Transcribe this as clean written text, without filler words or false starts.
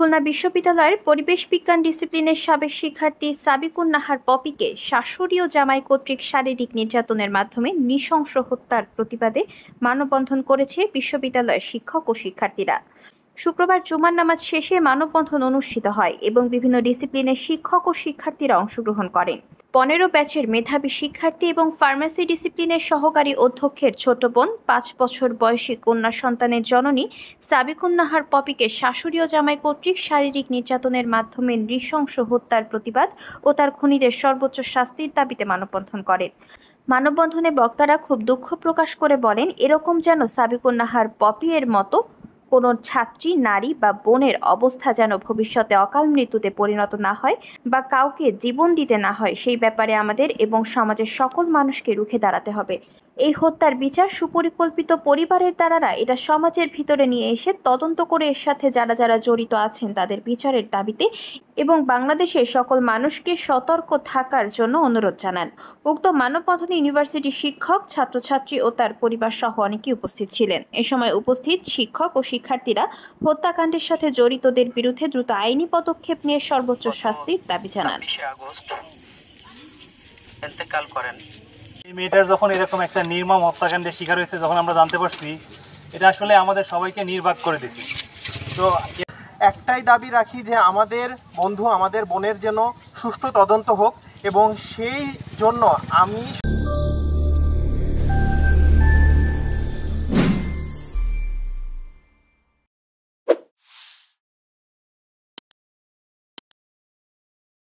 খুলনা বিশ্ববিদ্যালয়ের পরিবেশ বিজ্ঞান ডিসিপ্লিনের সাবেক শিক্ষার্থী সাবিকুন নাহার পপিকে শাশুড়ি ও জামাই কর্তৃক শারীরিক নির্যাতনের মাধ্যমে নৃশংস হত্যার প্রতিবাদে মানববন্ধন করেছে বিশ্ববিদ্যালয়ের শিক্ষক ও শিক্ষার্থীরা। শুক্রবার জুমার নামাজ শেষে মানববন্ধন অনুষ্ঠিত হয় এবং বিভিন্ন ডিসিপ্লিনের শিক্ষক ও শিক্ষার্থীরা অংশগ্রহণ করেন। 15 ব্যাচের মেধাবী শিক্ষার্থী এবং ফার্মেসি ডিসিপ্লিনের সহকারী অধ্যক্ষের ছোট বোন 5 বছর বয়সী কন্যা সন্তানের জননী সাবিকুন নাহার পপিকে শাশুড়ি ও জামাই কর্তৃক শারীরিক নির্যাতনের মাধ্যমে নৃশংস হত্যার প্রতিবাদ ও তার খুনিদের সর্বোচ্চ শাস্তির দাবিতে মানববন্ধন করেন। মানববন্ধনে বক্তারা খুব দুঃখ প্রকাশ করে বলেন, এরকম যেন সাবিকুন নাহার পপি এর মতো কোনো ছাত্রী, নারী বা বোনের অবস্থা যেন ভবিষ্যতে অকাল মৃত্যুতে পরিণত না হয় বা কাউকে জীবন দিতে না হয়, সেই ব্যাপারে আমাদের এবং সমাজের সকল মানুষকে রুখে দাঁড়াতে হবে। এই হত্যার বিচার সুপরিকল্পিত পরিবারের দ্বারা এটা সমাজের ভিতরে নিয়ে এসে তদন্ত করে এর সাথে যারা যারা জড়িত আছেন তাদের বিচারের দাবিতে এবং বাংলাদেশের সকল মানুষকে সতর্ক থাকার জন্য অনুরোধ জানান। উক্ত মানববন্ধনে ইউনিভার্সিটির শিক্ষক, ছাত্রছাত্রী ও তার পরিবার সহ অনেকেই উপস্থিত ছিলেন। এ সময় উপস্থিত শিক্ষক ও শিক্ষার্থীরা হত্যাকাণ্ডের সাথে জড়িতদের বিরুদ্ধে দ্রুত আইনি পদক্ষেপ নিয়ে সর্বোচ্চ শাস্তির দাবি জানান। এই মেয়েটার যখন এরকম একটা নির্মম হত্যাকাণ্ডের শিকার হয়েছে, যখন আমরা জানতে পারছি, এটা আসলে আমাদের সবাইকে নির্বাক করে দিয়েছে। তো একটাই দাবি রাখি যে আমাদের বন্ধু, আমাদের বোনের যেন সুষ্ঠু তদন্ত হোক এবং সেই জন্য আমি